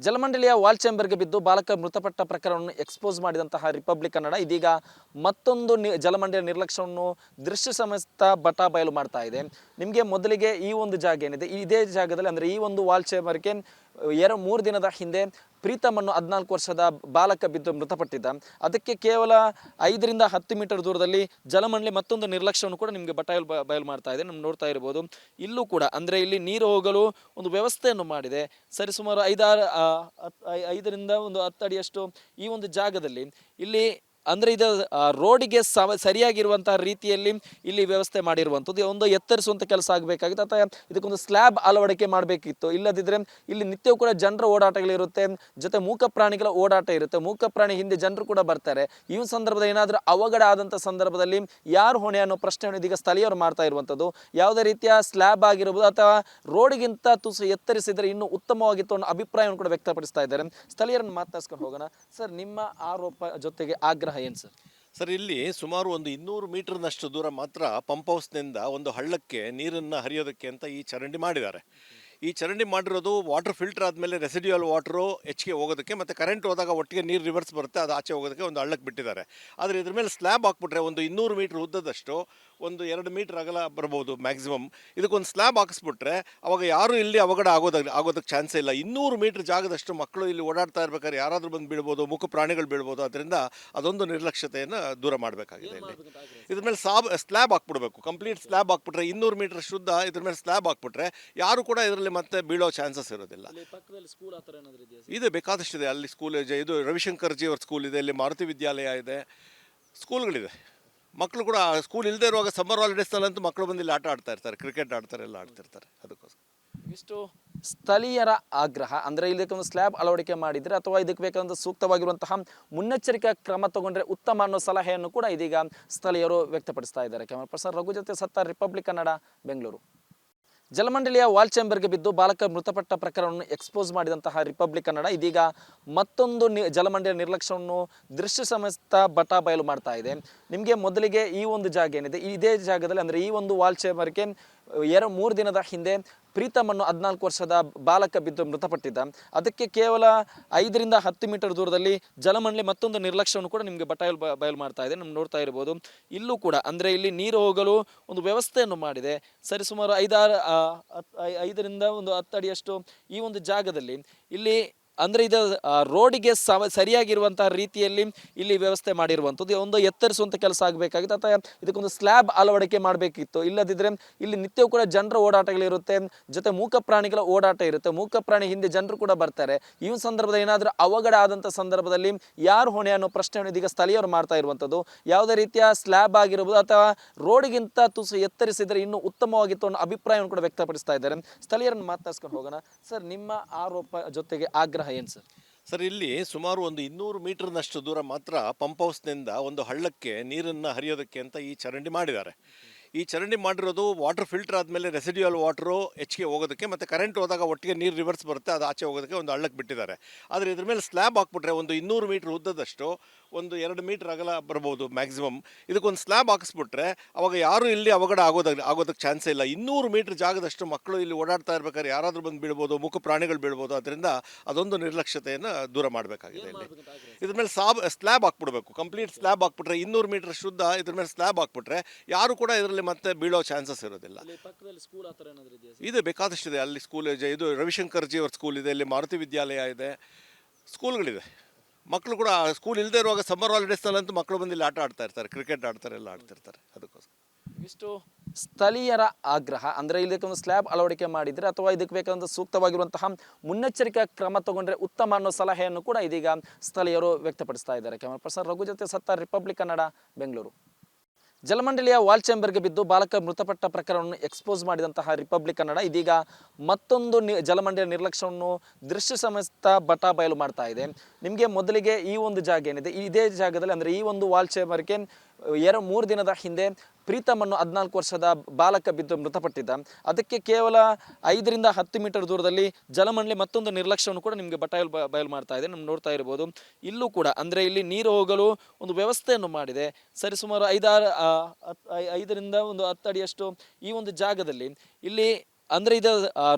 ಜಲಮಂಡಳಿಯ wall ಚೇಂಬರ್ಗೆ ಬಿದ್ದು ಬಾಲಕ ಮೃತಪಟ್ಟ ಪ್ರಕರಣವನ್ನು ಎಕ್ಸ್ಪೋಸ್ ಮಾಡಿದಂತಹ ರಿಪಬ್ಲಿಕ್ ಕನ್ನಡ ಇದೀಗ ಮತ್ತೊಂದು ಜಲಮಂಡಳಿಯ ನಿರ್ಲಕ್ಷ್ಯವನ್ನು ದೃಶ್ಯ ಸಮೇತ ಬಯಲು ಮಾಡ್ತಾ ಇದೆ. ನಿಮಗೆ ಮೊದಲಿಗೆ ಈ ಒಂದು ಜಾಗ ಏನಿದೆ, ಇದೇ ಜಾಗದಲ್ಲಿ ಅಂದರೆ ಈ ಒಂದು ವಾಲ್ ಚೇಂಬರ್ಗೆ 3 ದಿನದ ಹಿಂದೆ ಪ್ರೀತಮ್ ಅನ್ನು 14 ವರ್ಷದ ಬಾಲಕ ಬಿದ್ದು ಮೃತಪಟ್ಟಿದ್ದ. ಅದಕ್ಕೆ ಕೇವಲ 5 ರಿಂದ 10 ಮೀಟರ್ ದೂರದಲ್ಲಿ ಜಲಮಂಡಳಿ ಮತ್ತೊಂದು ನಿರ್ಲಕ್ಷ್ಯವನ್ನು ಕೂಡ ನಿಮಗೆ ಬಯಲು ಮಾಡ್ತಾ ಇದೆ. ನೀವು ನೋಡ್ತಾ ಇರಬಹುದು, ಇಲ್ಲೂ ಕೂಡ ಅಂದರೆ ಇಲ್ಲಿ ನೀರು ಹೋಗಲು ಒಂದು ವ್ಯವಸ್ಥೆಯನ್ನು ಮಾಡಿದೆ. ಸರಿಸುಮಾರು 5 ರಿಂದ 10 ಅಡಿಯಷ್ಟು ಈ ಒಂದು ಜಾಗದಲ್ಲಿ ಇಲ್ಲಿ ಅಂದರೆ ಇದು ರೋಡಿಗೆ ಸರಿಯಾಗಿರುವಂತಹ ರೀತಿಯಲ್ಲಿ ಇಲ್ಲಿ ವ್ಯವಸ್ಥೆ ಮಾಡಿರುವಂಥದ್ದು. ಒಂದು ಎತ್ತರಿಸುವಂಥ ಕೆಲಸ ಆಗಬೇಕಾಗಿತ್ತು ಅಥವಾ ಇದಕ್ಕೊಂದು ಸ್ಲ್ಯಾಬ್ ಅಳವಡಿಕೆ ಮಾಡಬೇಕಿತ್ತು. ಇಲ್ಲದಿದ್ದರೆ ಇಲ್ಲಿ ನಿತ್ಯವೂ ಕೂಡ ಜನರ ಓಡಾಟಗಳಿರುತ್ತೆ, ಜೊತೆ ಮೂಕ ಪ್ರಾಣಿಗಳ ಓಡಾಟ ಇರುತ್ತೆ. ಮೂಕ ಪ್ರಾಣಿ ಹಿಂದೆ ಜನರು ಕೂಡ ಬರ್ತಾರೆ. ಈ ಒಂದು ಸಂದರ್ಭದಲ್ಲಿ ಏನಾದರೂ ಅವಘಡ ಆದಂಥ ಸಂದರ್ಭದಲ್ಲಿ ಯಾರು ಹೊಣೆ ಅನ್ನೋ ಪ್ರಶ್ನೆಯನ್ನು ಇದೀಗ ಸ್ಥಳೀಯರು ಮಾಡ್ತಾ ಇರುವಂಥದ್ದು. ಯಾವುದೇ ರೀತಿಯ ಸ್ಲ್ಯಾಬ್ ಆಗಿರ್ಬೋದು ಅಥವಾ ರೋಡ್ಗಿಂತ ತುಸು ಎತ್ತರಿಸಿದರೆ ಇನ್ನೂ ಉತ್ತಮವಾಗಿತ್ತು ಅನ್ನೋ ಅಭಿಪ್ರಾಯವನ್ನು ಕೂಡ ವ್ಯಕ್ತಪಡಿಸ್ತಾ ಇದ್ದಾರೆ. ಸ್ಥಳೀಯರನ್ನು ಮಾತಾಡ್ಸ್ಕೊಂಡು ಹೋಗೋಣ. ಸರ್, ನಿಮ್ಮ ಆರೋಪ ಜೊತೆಗೆ ಆಗ್ರಹ ಏನು ಸರ್? ಸರ್, ಇಲ್ಲಿ ಸುಮಾರು ಒಂದು 200 ಮೀಟರ್ನಷ್ಟು ದೂರ ಮಾತ್ರ ಪಂಪ್ ಹೌಸ್ನಿಂದ ಒಂದು ಹಳ್ಳಕ್ಕೆ ನೀರನ್ನು ಹರಿಯೋದಕ್ಕೆ ಅಂತ ಈ ಚರಂಡಿ ಮಾಡಿದ್ದಾರೆ. ಈ ಚರಂಡಿ ಮಾಡಿರೋದು ವಾಟರ್ ಫಿಲ್ಟರ್ ಆದಮೇಲೆ ರೆಸಿಡ್ಯೂಯಲ್ ವಾಟರು ಹೆಚ್ಚಿಗೆ ಹೋಗೋದಕ್ಕೆ ಮತ್ತು ಕರೆಂಟ್ ಹೋದಾಗ ಒಟ್ಟಿಗೆ ನೀರು ರಿವರ್ಸ್ ಬರುತ್ತೆ, ಅದು ಆಚೆ ಹೋಗೋದಕ್ಕೆ ಒಂದು ಹಳ್ಳಕ್ಕೆ ಬಿಟ್ಟಿದ್ದಾರೆ. ಆದರೆ ಇದ್ರ ಮೇಲೆ ಸ್ಲ್ಯಾಬ್ ಹಾಕ್ಬಿಟ್ರೆ ಒಂದು 200 ಮೀಟ್ರ್ ಉದ್ದದಷ್ಟು ಒಂದು 2 ಮೀಟ್ರ್ ಅಗಲ ಬರ್ಬೋದು ಮ್ಯಾಕ್ಸಿಮಮ್. ಇದಕ್ಕೊಂದು ಸ್ಲ್ಯಾಬ್ ಹಾಕಿಸ್ಬಿಟ್ರೆ ಅವಾಗ ಯಾರು ಇಲ್ಲಿ ಅವಘಡ ಆಗೋದಕ್ಕೆ ಚಾನ್ಸೇ ಇಲ್ಲ. 200 ಮೀಟ್ರ್ ಜಾಗದಷ್ಟು ಮಕ್ಕಳು ಇಲ್ಲಿ ಓಡಾಡ್ತಾ ಇರ್ಬೇಕಾದ್ರೆ ಯಾರಾದರೂ ಬಂದು ಬೀಳ್ಬೋದು, ಮೂಕ ಪ್ರಾಣಿಗಳು ಬೀಳ್ಬೋದು. ಅದರಿಂದ ಅದೊಂದು ನಿರ್ಲಕ್ಷ್ಯತೆಯನ್ನು ದೂರ ಮಾಡಬೇಕಾಗಿದೆ. ಇಲ್ಲಿ ಇದ್ರ ಮೇಲೆ ಸ್ಲ್ಯಾಬ್ ಹಾಕ್ಬಿಡ್ಬೇಕು, ಕಂಪ್ಲೀಟ್ ಸ್ಲ್ಯಾಬ್ ಹಾಕ್ಬಿಟ್ರೆ 200 ಮೀಟ್ರ್ ಶುದ್ಧ ಇದ್ರ ಮೇಲೆ ಸ್ಲ್ಯಾಬ್ ಹಾಕ್ಬಿಟ್ರೆ ಯಾರು ಕೂಡ ಇದರಲ್ಲಿ ಮತ್ತೆ ಬೀಳೋ ಚಾನ್ಸಸ್ ಇರೋದಿಲ್ಲ. ಇದೆ, ಬೇಕಾದಷ್ಟಿದೆ. ಅಲ್ಲಿ ಸ್ಕೂಲ್ ಇದು ರವಿಶಂಕರ್ ಜಿ ಅವ್ರ ಸ್ಕೂಲ್ ಇದೆ, ಇಲ್ಲಿ ಮಾರುತಿ ವಿದ್ಯಾಲಯ ಇದೆ, ಸ್ಕೂಲ್ಗಳಿದೆ. ಮಕ್ಕಳು ಕೂಡ ಸ್ಕೂಲ್ ಇಲ್ಲದೆ ಇರುವಾಗ ಸಮ್ಮರ್ ಹಾಲಿಡೇಸ್ನಲ್ಲಂತೂ ಮಕ್ಕಳು ಬಂದು ಇಲ್ಲಿ ಆಟ ಆಡ್ತಾ ಇರ್ತಾರೆ, ಕ್ರಿಕೆಟ್ ಆಡ್ತಾರೆ, ಎಲ್ಲ ಆಡ್ತಿರ್ತಾರೆ. ಅದಕ್ಕೋಸ್ಕರ ಇಷ್ಟು ಸ್ಥಳೀಯರ ಆಗ್ರಹ. ಅಂದರೆ ಇದಕ್ಕೊಂದು ಸ್ಲ್ಯಾಬ್ ಅಳವಡಿಕೆ ಮಾಡಿದರೆ ಅಥವಾ ಇದಕ್ಕೆ ಬೇಕಾದಂಥ ಸೂಕ್ತವಾಗಿರುವಂತಹ ಮುನ್ನೆಚ್ಚರಿಕಾ ಕ್ರಮ ತಗೊಂಡ್ರೆ ಉತ್ತಮ ಅನ್ನೋ ಸಲಹೆಯನ್ನು ಕೂಡ ಇದೀಗ ಸ್ಥಳೀಯರು ವ್ಯಕ್ತಪಡಿಸ್ತಾ ಇದ್ದಾರೆ. ಕ್ಯಾಮರಾ ಪರ್ಸನ್ ರಘು ಜೊತೆ ಸತ್ತಾರ್, ರಿಪಬ್ಲಿಕ್ ಕನ್ನಡ, ಬೆಂಗಳೂರು. ಜಲಮಂಡಳಿಯ ವಾಲ್ ಚೇಂಬರ್ಗೆ ಬಿದ್ದು ಬಾಲಕ ಮೃತಪಟ್ಟ ಪ್ರಕರಣವನ್ನು ಎಕ್ಸ್ಪೋಸ್ ಮಾಡಿದಂತಹ ರಿಪಬ್ಲಿಕ್ ಕನ್ನಡ ಇದೀಗ ಮತ್ತೊಂದು ಜಲಮಂಡಳಿಯ ನಿರ್ಲಕ್ಷ್ಯವನ್ನು ದೃಶ್ಯ ಸಮೇತ ಬಯಲು ಮಾಡ್ತಾ ಇದೆ. ನಿಮಗೆ ಮೊದಲಿಗೆ ಈ ಒಂದು ಜಾಗ ಏನಿದೆ, ಇದೇ ಜಾಗದಲ್ಲಿ ಅಂದರೆ ಈ ಒಂದು ವಾಲ್ ಚೇಂಬರ್ಗೆ 3 ದಿನದ ಹಿಂದೆ ಪ್ರೀತಮ್ ಅನ್ನು 14 ವರ್ಷದ ಬಾಲಕ ಬಿದ್ದು ಮೃತಪಟ್ಟಿದ್ದ. ಅದಕ್ಕೆ ಕೇವಲ 5 ರಿಂದ 10 ಮೀಟರ್ ದೂರದಲ್ಲಿ ಜಲಮಂಡಳಿ ಮತ್ತೊಂದು ನಿರ್ಲಕ್ಷ್ಯವನ್ನು ಕೂಡ ನಿಮಗೆ ಬಯಲು ಮಾಡ್ತಾ ಇದೆ. ನೀವು ನೋಡ್ತಾ ಇರಬಹುದು, ಇಲ್ಲೂ ಕೂಡ ಅಂದರೆ ಇಲ್ಲಿ ನೀರು ಹೋಗಲು ಒಂದು ವ್ಯವಸ್ಥೆಯನ್ನು ಮಾಡಿದೆ. ಸರಿಸುಮಾರು 5 ರಿಂದ 10 ಅಡಿಯಷ್ಟು ಈ ಒಂದು ಜಾಗದಲ್ಲಿ ಇಲ್ಲಿ ಅಂದರೆ ಇದು ರೋಡಿಗೆ ಸರಿಯಾಗಿರುವಂತಹ ರೀತಿಯಲ್ಲಿ ಇಲ್ಲಿ ವ್ಯವಸ್ಥೆ ಮಾಡಿರುವಂಥದ್ದು. ಒಂದು ಎತ್ತರಿಸುವಂಥ ಕೆಲಸ ಆಗಬೇಕಾಗಿತ್ತು ಅಥವಾ ಇದಕ್ಕೊಂದು ಸ್ಲ್ಯಾಬ್ ಅಳವಡಿಕೆ ಮಾಡಬೇಕಿತ್ತು. ಇಲ್ಲದಿದ್ದರೆ ಇಲ್ಲಿ ನಿತ್ಯವೂ ಕೂಡ ಜನರ ಓಡಾಟಗಳಿರುತ್ತೆ, ಜೊತೆ ಮೂಕ ಪ್ರಾಣಿಗಳ ಓಡಾಟ ಇರುತ್ತೆ. ಮೂಕ ಪ್ರಾಣಿ ಹಿಂದೆ ಜನರು ಕೂಡ ಬರ್ತಾರೆ. ಈ ಒಂದು ಸಂದರ್ಭದಲ್ಲಿ ಏನಾದರೂ ಅವಘಡ ಆದಂಥ ಸಂದರ್ಭದಲ್ಲಿ ಯಾರು ಹೊಣೆ ಅನ್ನೋ ಪ್ರಶ್ನೆಯನ್ನು ಇದೀಗ ಸ್ಥಳೀಯರು ಮಾಡ್ತಾ ಇರುವಂಥದ್ದು. ಯಾವುದೇ ರೀತಿಯ ಸ್ಲ್ಯಾಬ್ ಆಗಿರ್ಬೋದು ಅಥವಾ ರೋಡ್ಗಿಂತ ತುಸು ಎತ್ತರಿಸಿದರೆ ಇನ್ನೂ ಉತ್ತಮವಾಗಿತ್ತು ಅನ್ನೋ ಅಭಿಪ್ರಾಯವನ್ನು ಕೂಡ ವ್ಯಕ್ತಪಡಿಸ್ತಾ ಇದ್ದಾರೆ. ಸ್ಥಳೀಯರನ್ನು ಮಾತಾಡ್ಸ್ಕೊಂಡು ಹೋಗೋಣ. ಸರ್, ನಿಮ್ಮ ಆರೋಪ ಜೊತೆಗೆ ಆಗ್ರಹ ಏನು ಸರ್? ಸರ್, ಇಲ್ಲಿ ಸುಮಾರು ಒಂದು 200 ಮೀಟರ್ನಷ್ಟು ದೂರ ಮಾತ್ರ ಪಂಪ್ ಹೌಸ್ನಿಂದ ಒಂದು ಹಳ್ಳಕ್ಕೆ ನೀರನ್ನು ಹರಿಯೋದಕ್ಕೆ ಅಂತ ಈ ಚರಂಡಿ ಮಾಡಿದ್ದಾರೆ. ಈ ಚರಂಡಿ ಮಾಡಿರೋದು ವಾಟರ್ ಫಿಲ್ಟರ್ ಆದಮೇಲೆ ರೆಸಿಡ್ಯೂಯಲ್ ವಾಟರು ಹೆಚ್ಚಿಗೆ ಹೋಗೋದಕ್ಕೆ ಮತ್ತು ಕರೆಂಟ್ ಹೋದಾಗ ಒಟ್ಟಿಗೆ ನೀರು ರಿವರ್ಸ್ ಬರುತ್ತೆ, ಅದು ಆಚೆ ಹೋಗೋದಕ್ಕೆ ಒಂದು ಹಳ್ಳಕ್ಕೆ ಬಿಟ್ಟಿದ್ದಾರೆ. ಆದರೆ ಇದ್ರ ಮೇಲೆ ಸ್ಲ್ಯಾಬ್ ಹಾಕ್ಬಿಟ್ರೆ ಒಂದು 200 ಮೀಟ್ರ್ ಉದ್ದದಷ್ಟು ಒಂದು 2 ಮೀಟ್ರ್ ಅಗಲ ಬರ್ಬೋದು ಮ್ಯಾಕ್ಸಿಮಮ್. ಇದಕ್ಕೊಂದು ಸ್ಲ್ಯಾಬ್ ಹಾಕಿಸ್ಬಿಟ್ರೆ ಅವಾಗ ಯಾರು ಇಲ್ಲಿ ಅವಘಡ ಆಗೋದಕ್ಕೆ ಚಾನ್ಸೇ ಇಲ್ಲ. 200 ಮೀಟ್ರ್ ಜಾಗದಷ್ಟು ಮಕ್ಕಳು ಇಲ್ಲಿ ಓಡಾಡ್ತಾ ಇರ್ಬೇಕಾದ್ರೆ ಯಾರಾದರೂ ಬಂದು ಬೀಳ್ಬೋದು, ಮೂಕ ಪ್ರಾಣಿಗಳು ಬೀಳ್ಬೋದು. ಅದರಿಂದ ಅದೊಂದು ನಿರ್ಲಕ್ಷ್ಯತೆಯನ್ನು ದೂರ ಮಾಡಬೇಕಾಗಿದೆ. ಇಲ್ಲಿ ಇದ್ರ ಮೇಲೆ ಸ್ಲ್ಯಾಬ್ ಹಾಕ್ಬಿಡ್ಬೇಕು, ಕಂಪ್ಲೀಟ್ ಸ್ಲ್ಯಾಬ್ ಹಾಕ್ಬಿಟ್ರೆ 200 ಮೀಟ್ರ್ ಶುದ್ಧ ಇದ್ರ ಮೇಲೆ ಸ್ಲ್ಯಾಬ್ ಹಾಕ್ಬಿಟ್ರೆ ಯಾರು ಕೂಡ ಇದರಲ್ಲಿ ಮತ್ತೆ ಬೀಳೋ ಚಾನ್ಸಸ್ ಇರೋದಿಲ್ಲ. ಇದೆ, ಬೇಕಾದಷ್ಟಿದೆ. ಅಲ್ಲಿ ಸ್ಕೂಲ್ ಇದು ರವಿಶಂಕರ್ ಜಿ ಅವ್ರ ಸ್ಕೂಲ್ ಇದೆ, ಇಲ್ಲಿ ಮಾರುತಿ ವಿದ್ಯಾಲಯ ಇದೆ, ಸ್ಕೂಲ್ಗಳಿದೆ. ಮಕ್ಕಳು ಕೂಡ ಸ್ಕೂಲ್ ಇಲ್ಲದೆ ಇರುವಾಗ ಸಮ್ಮರ್ ಹಾಲಿಡೇಸ್ನಲ್ಲಂತೂ ಮಕ್ಕಳು ಬಂದು ಇಲ್ಲಿ ಆಟ ಆಡ್ತಾ ಇರ್ತಾರೆ, ಕ್ರಿಕೆಟ್ ಆಡ್ತಾರೆ, ಎಲ್ಲ ಆಡ್ತಿರ್ತಾರೆ. ಅದಕ್ಕೋಸ್ಕರ ಇಷ್ಟು ಸ್ಥಳೀಯರ ಆಗ್ರಹ. ಅಂದರೆ ಇದಕ್ಕೊಂದು ಸ್ಲ್ಯಾಬ್ ಅಳವಡಿಕೆ ಮಾಡಿದರೆ ಅಥವಾ ಇದಕ್ಕೆ ಬೇಕಾದಂಥ ಸೂಕ್ತವಾಗಿರುವಂತಹ ಮುನ್ನೆಚ್ಚರಿಕಾ ಕ್ರಮ ತಗೊಂಡ್ರೆ ಉತ್ತಮ ಅನ್ನೋ ಸಲಹೆಯನ್ನು ಕೂಡ ಇದೀಗ ಸ್ಥಳೀಯರು ವ್ಯಕ್ತಪಡಿಸ್ತಾ ಇದ್ದಾರೆ. ಕ್ಯಾಮರಾ ಪರ್ಸನ್ ರಘು ಜೊತೆ ಸತ್ತಾರ್, ರಿಪಬ್ಲಿಕ್ ಕನ್ನಡ, ಬೆಂಗಳೂರು. ಜಲಮಂಡಳಿಯ ವಾಲ್ ಚೇಂಬರ್ಗೆ ಬಿದ್ದು ಬಾಲಕ ಮೃತಪಟ್ಟ ಪ್ರಕರಣವನ್ನು ಎಕ್ಸ್ಪೋಸ್ ಮಾಡಿದಂತಹ ರಿಪಬ್ಲಿಕ್ ಕನ್ನಡ ಇದೀಗ ಮತ್ತೊಂದು ಜಲಮಂಡಳಿಯ ನಿರ್ಲಕ್ಷ್ಯವನ್ನು ದೃಶ್ಯ ಸಮೇತ ಬಯಲು ಮಾಡ್ತಾ ಇದೆ. ನಿಮಗೆ ಮೊದಲಿಗೆ ಈ ಒಂದು ಜಾಗ ಏನಿದೆ, ಇದೇ ಜಾಗದಲ್ಲಿ ಅಂದರೆ ಈ ಒಂದು ವಾಲ್ ಚೇಂಬರ್ಗೆ 3 ದಿನದ ಹಿಂದೆ ಪ್ರೀತಮ್ ಅನ್ನು 14 ವರ್ಷದ ಬಾಲಕ ಬಿದ್ದು ಮೃತಪಟ್ಟಿದ್ದ. ಅದಕ್ಕೆ ಕೇವಲ 5 ರಿಂದ 10 ಮೀಟರ್ ದೂರದಲ್ಲಿ ಜಲಮಂಡಳಿ ಮತ್ತೊಂದು ನಿರ್ಲಕ್ಷ್ಯವನ್ನು ಕೂಡ ನಿಮಗೆ ಬಯಲು ಮಾಡ್ತಾ ಇದೆ. ನೀವು ನೋಡ್ತಾ ಇರಬಹುದು, ಇಲ್ಲೂ ಕೂಡ ಅಂದರೆ ಇಲ್ಲಿ ನೀರು ಹೋಗಲು ಒಂದು ವ್ಯವಸ್ಥೆಯನ್ನು ಮಾಡಿದೆ. ಸರಿಸುಮಾರು 5 ರಿಂದ 10 ಅಡಿಯಷ್ಟು ಈ ಒಂದು ಜಾಗದಲ್ಲಿ ಇಲ್ಲಿ ಅಂದ್ರೆ ಇದು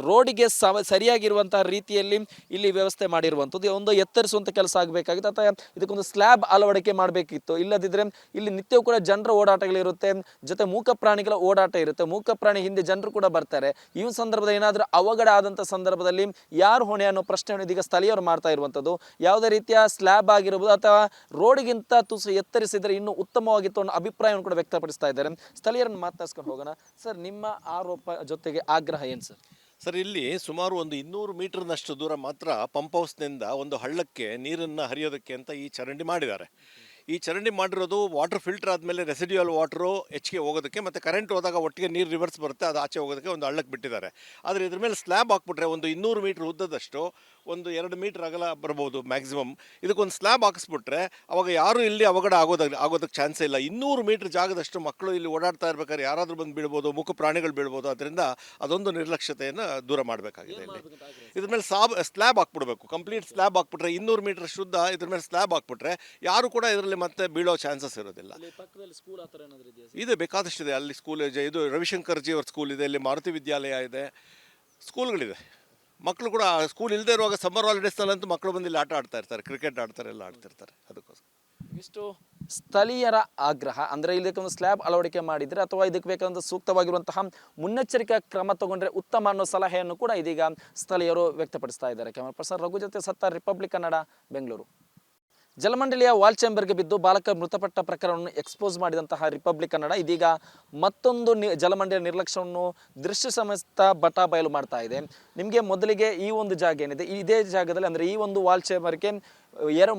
ರೋಡಿಗೆ ಸರಿಯಾಗಿರುವಂತಹ ರೀತಿಯಲ್ಲಿ ಇಲ್ಲಿ ವ್ಯವಸ್ಥೆ ಮಾಡಿರುವಂಥದ್ದು ಒಂದು ಎತ್ತರಿಸುವಂತ ಕೆಲಸ ಆಗಬೇಕಾಗಿತ್ತು ಅಥವಾ ಇದಕ್ಕೊಂದು ಸ್ಲ್ಯಾಬ್ ಅಳವಡಿಕೆ ಮಾಡಬೇಕಿತ್ತು. ಇಲ್ಲದಿದ್ರೆ ಇಲ್ಲಿ ನಿತ್ಯವೂ ಕೂಡ ಜನರ ಓಡಾಟಗಳಿರುತ್ತೆ, ಜೊತೆ ಮೂಕ ಪ್ರಾಣಿಗಳ ಓಡಾಟ ಇರುತ್ತೆ. ಮೂಕ ಪ್ರಾಣಿ ಹಿಂದೆ ಜನರು ಕೂಡ ಬರ್ತಾರೆ. ಈ ಒಂದು ಸಂದರ್ಭದಲ್ಲಿ ಏನಾದರೂ ಅವಘಡ ಆದಂಥ ಸಂದರ್ಭದಲ್ಲಿ ಯಾರು ಹೊಣೆ ಅನ್ನೋ ಪ್ರಶ್ನೆಯನ್ನು ಇದೀಗ ಸ್ಥಳೀಯರು ಮಾಡ್ತಾ ಇರುವಂಥದ್ದು. ಯಾವುದೇ ರೀತಿಯ ಸ್ಲ್ಯಾಬ್ ಆಗಿರ್ಬೋದು ಅಥವಾ ರೋಡ್ಗಿಂತ ತುಸು ಎತ್ತರಿಸಿದರೆ ಇನ್ನೂ ಉತ್ತಮವಾಗಿತ್ತು ಅನ್ನೋ ಅಭಿಪ್ರಾಯವನ್ನು ಕೂಡ ವ್ಯಕ್ತಪಡಿಸ್ತಾ ಇದ್ದಾರೆ. ಸ್ಥಳೀಯರನ್ನು ಮಾತನಾಡಿಸ್ಕೊಂಡು ಹೋಗೋಣ. ಸರ್, ನಿಮ್ಮ ಆರೋಪ ಜೊತೆಗೆ ಆಗ್ರಹ ಏನು ಸರ್? ಸರ್, ಇಲ್ಲಿ ಸುಮಾರು ಒಂದು 200 ಮೀಟರ್ನಷ್ಟು ದೂರ ಮಾತ್ರ ಪಂಪ್ ಹೌಸ್ನಿಂದ ಒಂದು ಹಳ್ಳಕ್ಕೆ ನೀರನ್ನು ಹರಿಯೋದಕ್ಕೆ ಅಂತ ಈ ಚರಂಡಿ ಮಾಡಿದ್ದಾರೆ. ಈ ಚರಂಡಿ ಮಾಡಿರೋದು ವಾಟರ್ ಫಿಲ್ಟರ್ ಆದಮೇಲೆ ರೆಸಿಡ್ಯೂಯಲ್ ವಾಟರು ಹೆಚ್ಚಿಗೆ ಹೋಗೋದಕ್ಕೆ ಮತ್ತು ಕರೆಂಟ್ ಹೋದಾಗ ಒಟ್ಟಿಗೆ ನೀರು ರಿವರ್ಸ್ ಬರುತ್ತೆ, ಅದು ಆಚೆ ಹೋಗೋದಕ್ಕೆ ಒಂದು ಹಳ್ಳಕ್ಕೆ ಬಿಟ್ಟಿದ್ದಾರೆ. ಆದರೆ ಇದ್ರ ಮೇಲೆ ಸ್ಲ್ಯಾಬ್ ಹಾಕ್ಬಿಟ್ರೆ ಒಂದು 200 ಮೀಟ್ರ್ ಉದ್ದದಷ್ಟು, ಒಂದು 2 ಮೀಟ್ರ್ ಅಗಲ ಬರ್ಬೋದು ಮ್ಯಾಕ್ಸಿಮಮ್. ಇದಕ್ಕೊಂದು ಸ್ಲ್ಯಾಬ್ ಹಾಕಿಸ್ಬಿಟ್ರೆ ಅವಾಗ ಯಾರೂ ಇಲ್ಲಿ ಅವಘಡ ಆಗೋದಕ್ಕೆ ಚಾನ್ಸೇ ಇಲ್ಲ. 200 ಮೀಟ್ರ್ ಜಾಗದಷ್ಟು ಮಕ್ಕಳು ಇಲ್ಲಿ ಓಡಾಡ್ತಾ ಇರ್ಬೇಕಾದ್ರೆ ಯಾರಾದರೂ ಬಂದು ಬೀಳ್ಬೋದು, ಮೂಕ ಪ್ರಾಣಿಗಳು ಬೀಳ್ಬೋದು. ಅದರಿಂದ ಅದೊಂದು ನಿರ್ಲಕ್ಷ್ಯತೆಯನ್ನು ದೂರ ಮಾಡಬೇಕಾಗಿದೆ. ಇಲ್ಲಿ ಇದ್ರ ಮೇಲೆ ಸ್ಲ್ಯಾಬ್ ಹಾಕ್ಬಿಡ್ಬೇಕು, ಕಂಪ್ಲೀಟ್ ಸ್ಲ್ಯಾಬ್ ಹಾಕ್ಬಿಟ್ರೆ 200 ಮೀಟ್ರ್ ಶುದ್ಧ. ಇದ್ರ ಮೇಲೆ ಸ್ಲ್ಯಾಬ್ ಹಾಕ್ಬಿಟ್ರೆ ಯಾರು ಕೂಡ ಇದರಲ್ಲಿ ಮತ್ತೆ ಬೀಳೋ ಚಾನ್ಸಸ್ ಇರೋದಿಲ್ಲ. ಇದೆ, ಬೇಕಾದಷ್ಟಿದೆ. ಅಲ್ಲಿ ಸ್ಕೂಲ್ ಇದು ರವಿಶಂಕರ್ಜಿ ಅವ್ರ ಸ್ಕೂಲ್ ಇದೆ, ಇಲ್ಲಿ ಮಾರುತಿ ವಿದ್ಯಾಲಯ ಇದೆ, ಸ್ಕೂಲ್ಗಳಿದೆ. ಮಕ್ಕಳು ಕೂಡ ಸ್ಕೂಲ್ ಇಲ್ಲದೆ ಇರುವಾಗ ಸಮ್ಮರ್ ಹಾಲಿಡೇಸ್ನಲ್ಲಂತೂ ಮಕ್ಕಳು ಬಂದು ಇಲ್ಲಿ ಆಟ ಆಡ್ತಾ ಇರ್ತಾರೆ, ಕ್ರಿಕೆಟ್ ಆಡ್ತಾರೆ, ಎಲ್ಲ ಆಡ್ತಿರ್ತಾರೆ. ಅದಕ್ಕೋಸ್ಕರ ಇಷ್ಟು ಸ್ಥಳೀಯರ ಆಗ್ರಹ. ಅಂದರೆ ಇದಕ್ಕೊಂದು ಸ್ಲ್ಯಾಬ್ ಅಳವಡಿಕೆ ಮಾಡಿದರೆ ಅಥವಾ ಇದಕ್ಕೆ ಬೇಕಾದಂಥ ಸೂಕ್ತವಾಗಿರುವಂತಹ ಮುನ್ನೆಚ್ಚರಿಕಾ ಕ್ರಮ ತಗೊಂಡ್ರೆ ಉತ್ತಮ ಅನ್ನೋ ಸಲಹೆಯನ್ನು ಕೂಡ ಇದೀಗ ಸ್ಥಳೀಯರು ವ್ಯಕ್ತಪಡಿಸ್ತಾ ಇದ್ದಾರೆ. ಕ್ಯಾಮರಾ ಪರ್ಸನ್ ರಘು ಜೊತೆ ಸತ್ತಾರ್, ರಿಪಬ್ಲಿಕ್ ಕನ್ನಡ, ಬೆಂಗಳೂರು. ಜಲಮಂಡಳಿಯ ವಾಲ್ ಚೇಂಬರ್ಗೆ ಬಿದ್ದು ಬಾಲಕ ಮೃತಪಟ್ಟ ಪ್ರಕರಣವನ್ನು ಎಕ್ಸ್ಪೋಸ್ ಮಾಡಿದಂತಹ ರಿಪಬ್ಲಿಕ್ ಕನ್ನಡ ಇದೀಗ ಮತ್ತೊಂದು ಜಲಮಂಡಳಿಯ ನಿರ್ಲಕ್ಷ್ಯವನ್ನು ದೃಶ್ಯ ಸಮೇತ ಬಯಲು ಮಾಡ್ತಾ ಇದೆ. ನಿಮಗೆ ಮೊದಲಿಗೆ ಈ ಒಂದು ಜಾಗ ಏನಿದೆ, ಇದೇ ಜಾಗದಲ್ಲಿ ಅಂದರೆ ಈ ಒಂದು ವಾಲ್ ಚೇಂಬರ್ಗೆ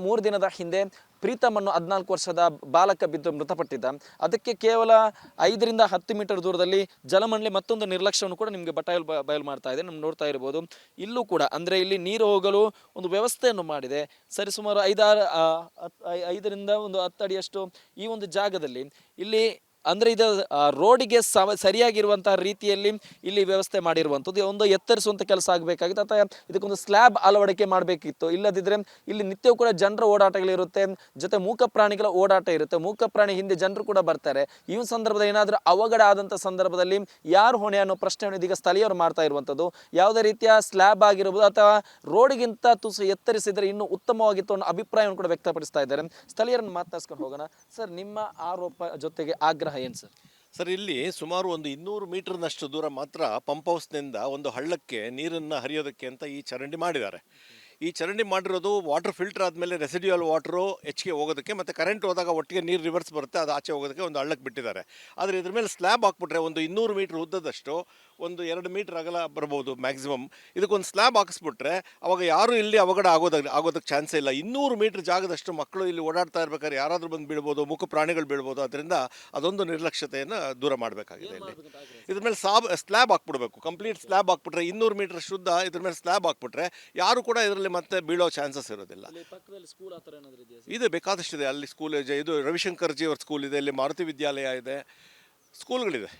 3 ದಿನದ ಹಿಂದೆ ಪ್ರೀತಮ್ ಅನ್ನೋ 14 ವರ್ಷದ ಬಾಲಕ ಬಿದ್ದು ಮೃತಪಟ್ಟಿದ್ದ. ಅದಕ್ಕೆ ಕೇವಲ 5 ರಿಂದ 10 ಮೀಟರ್ ದೂರದಲ್ಲಿ ಜಲಮಂಡಳಿ ಮತ್ತೊಂದು ನಿರ್ಲಕ್ಷ್ಯವನ್ನು ಕೂಡ ನಿಮಗೆ ಬಯಲು ಮಾಡ್ತಾ ಇದೆ. ನಮ್ಗೆ ನೋಡ್ತಾ ಇರ್ಬೋದು, ಇಲ್ಲೂ ಕೂಡ ಅಂದರೆ ಇಲ್ಲಿ ನೀರು ಹೋಗಲು ಒಂದು ವ್ಯವಸ್ಥೆಯನ್ನು ಮಾಡಿದೆ. ಸರಿಸುಮಾರು 5 ರಿಂದ 10 ಅಡಿಯಷ್ಟು ಈ ಒಂದು ಜಾಗದಲ್ಲಿ ಇಲ್ಲಿ ಅಂದರೆ ಇದು ರೋಡಿಗೆ ಸರಿಯಾಗಿರುವಂತಹ ರೀತಿಯಲ್ಲಿ ಇಲ್ಲಿ ವ್ಯವಸ್ಥೆ ಮಾಡಿರುವಂಥದ್ದು ಒಂದು ಎತ್ತರಿಸುವಂಥ ಕೆಲಸ ಆಗಬೇಕಾಗಿತ್ತು ಅಥವಾ ಇದಕ್ಕೊಂದು ಸ್ಲ್ಯಾಬ್ ಅಳವಡಿಕೆ ಮಾಡಬೇಕಿತ್ತು. ಇಲ್ಲದಿದ್ರೆ ಇಲ್ಲಿ ನಿತ್ಯವೂ ಕೂಡ ಜನರ ಓಡಾಟಗಳಿರುತ್ತೆ, ಜೊತೆ ಮೂಕ ಪ್ರಾಣಿಗಳ ಓಡಾಟ ಇರುತ್ತೆ. ಮೂಕ ಪ್ರಾಣಿ ಹಿಂದೆ ಜನರು ಕೂಡ ಬರ್ತಾರೆ. ಈ ಒಂದು ಸಂದರ್ಭದಲ್ಲಿ ಏನಾದರೂ ಅವಘಡ ಆದಂಥ ಸಂದರ್ಭದಲ್ಲಿ ಯಾರು ಹೊಣೆ ಅನ್ನೋ ಪ್ರಶ್ನೆಯನ್ನು ಇದೀಗ ಸ್ಥಳೀಯರು ಮಾಡ್ತಾ ಇರುವಂಥದ್ದು. ಯಾವುದೇ ರೀತಿಯ ಸ್ಲ್ಯಾಬ್ ಆಗಿರ್ಬೋದು ಅಥವಾ ರೋಡ್ಗಿಂತ ತುಸು ಎತ್ತರಿಸಿದರೆ ಇನ್ನೂ ಉತ್ತಮವಾಗಿತ್ತು ಅನ್ನೋ ಅಭಿಪ್ರಾಯವನ್ನು ಕೂಡ ವ್ಯಕ್ತಪಡಿಸ್ತಾ ಇದ್ದಾರೆ. ಸ್ಥಳೀಯರನ್ನು ಮಾತನಾಡಿಸ್ಕೊಂಡು ಹೋಗೋಣ. ಸರ್, ನಿಮ್ಮ ಆರೋಪ ಜೊತೆಗೆ ಆಗ್ರಹ ಏನು ಸರ್? ಸರ್, ಇಲ್ಲಿ ಸುಮಾರು ಒಂದು 200 ಮೀಟರ್ನಷ್ಟು ದೂರ ಮಾತ್ರ ಪಂಪ್ ಹೌಸ್ನಿಂದ ಒಂದು ಹಳ್ಳಕ್ಕೆ ನೀರನ್ನು ಹರಿಯೋದಕ್ಕೆ ಅಂತ ಈ ಚರಂಡಿ ಮಾಡಿದ್ದಾರೆ. ಈ ಚರಂಡಿ ಮಾಡಿರೋದು ವಾಟರ್ ಫಿಲ್ಟರ್ ಆದಮೇಲೆ ರೆಸಿಡ್ಯೂಯಲ್ ವಾಟರು ಹೆಚ್ಚಿಗೆ ಹೋಗೋದಕ್ಕೆ ಮತ್ತು ಕರೆಂಟ್ ಹೋದಾಗ ಒಟ್ಟಿಗೆ ನೀರು ರಿವರ್ಸ್ ಬರುತ್ತೆ, ಅದು ಆಚೆ ಹೋಗೋದಕ್ಕೆ ಒಂದು ಹಳ್ಳಕ್ಕೆ ಬಿಟ್ಟಿದ್ದಾರೆ. ಆದರೆ ಇದ್ರ ಮೇಲೆ ಸ್ಲ್ಯಾಬ್ ಹಾಕ್ಬಿಟ್ರೆ ಒಂದು 200 ಮೀಟ್ರ್ ಉದ್ದದಷ್ಟು, ಒಂದು 2 ಮೀಟ್ರ್ ಅಗಲ ಬರ್ಬೋದು ಮ್ಯಾಕ್ಸಿಮಮ್. ಇದಕ್ಕೊಂದು ಸ್ಲ್ಯಾಬ್ ಹಾಕಿಸ್ಬಿಟ್ರೆ ಅವಾಗ ಯಾರೂ ಇಲ್ಲಿ ಅವಘಡ ಆಗೋದಕ್ಕೆ ಚಾನ್ಸೇ ಇಲ್ಲ. 200 ಮೀಟ್ರ್ ಜಾಗದಷ್ಟು ಮಕ್ಕಳು ಇಲ್ಲಿ ಓಡಾಡ್ತಾ ಇರ್ಬೇಕಾದ್ರೆ ಯಾರಾದರೂ ಬಂದು ಬೀಳ್ಬೋದು, ಮೂಕ ಪ್ರಾಣಿಗಳು ಬೀಳ್ಬೋದು. ಅದರಿಂದ ಅದೊಂದು ನಿರ್ಲಕ್ಷ್ಯತೆಯನ್ನು ದೂರ ಮಾಡಬೇಕಾಗಿದೆ. ಇಲ್ಲಿ ಇದ್ರ ಮೇಲೆ ಸ್ಲ್ಯಾಬ್ ಹಾಕ್ಬಿಡ್ಬೇಕು, ಕಂಪ್ಲೀಟ್ ಸ್ಲ್ಯಾಬ್ ಹಾಕ್ಬಿಟ್ರೆ 200 ಮೀಟ್ರ್ ಶುದ್ಧ. ಇದ್ರ ಮೇಲೆ ಸ್ಲ್ಯಾಬ್ ಹಾಕ್ಬಿಟ್ರೆ ಯಾರು ಕೂಡ ಇದರಲ್ಲಿ ಮತ್ತೆ ಬೀಳೋ ಚಾನ್ಸಸ್ ಇರೋದಿಲ್ಲ. ಇದೆ, ಬೇಕಾದಷ್ಟಿದೆ. ಅಲ್ಲಿ ಸ್ಕೂಲ್ ಇದು ರವಿಶಂಕರ್ಜಿ ಅವ್ರ ಸ್ಕೂಲ್ ಇದೆ, ಇಲ್ಲಿ ಮಾರುತಿ ವಿದ್ಯಾಲಯ ಇದೆ, ಸ್ಕೂಲ್ಗಳಿದೆ.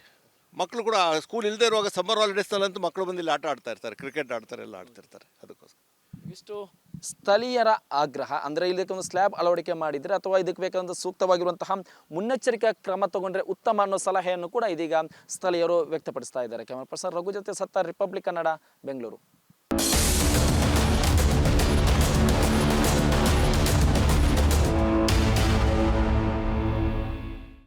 ಮಕ್ಕಳು ಕೂಡ ಸ್ಕೂಲ್ ಇಲ್ಲದೆ ಇರುವಾಗ ಸಮ್ಮರ್ ಹಾಲಿಡೇಸ್ನಲ್ಲಂತೂ ಮಕ್ಕಳು ಬಂದು ಇಲ್ಲಿ ಆಟ ಆಡ್ತಾ ಇರ್ತಾರೆ, ಕ್ರಿಕೆಟ್ ಆಡ್ತಾರೆ, ಎಲ್ಲ ಆಡ್ತಿರ್ತಾರೆ. ಅದಕ್ಕೋಸ್ಕರ ಇಷ್ಟು ಸ್ಥಳೀಯರ ಆಗ್ರಹ. ಅಂದರೆ ಇದಕ್ಕೊಂದು ಸ್ಲ್ಯಾಬ್ ಅಳವಡಿಕೆ ಮಾಡಿದರೆ ಅಥವಾ ಇದಕ್ಕೆ ಬೇಕಾದಂಥ ಸೂಕ್ತವಾಗಿರುವಂತಹ ಮುನ್ನೆಚ್ಚರಿಕಾ ಕ್ರಮ ತಗೊಂಡ್ರೆ ಉತ್ತಮ ಅನ್ನೋ ಸಲಹೆಯನ್ನು ಕೂಡ ಇದೀಗ ಸ್ಥಳೀಯರು ವ್ಯಕ್ತಪಡಿಸ್ತಾ ಇದ್ದಾರೆ. ಕ್ಯಾಮರಾ ಪರ್ಸನ್ ರಘು ಜೊತೆ ಸತ್ತಾರ್, ರಿಪಬ್ಲಿಕ್ ಕನ್ನಡ, ಬೆಂಗಳೂರು.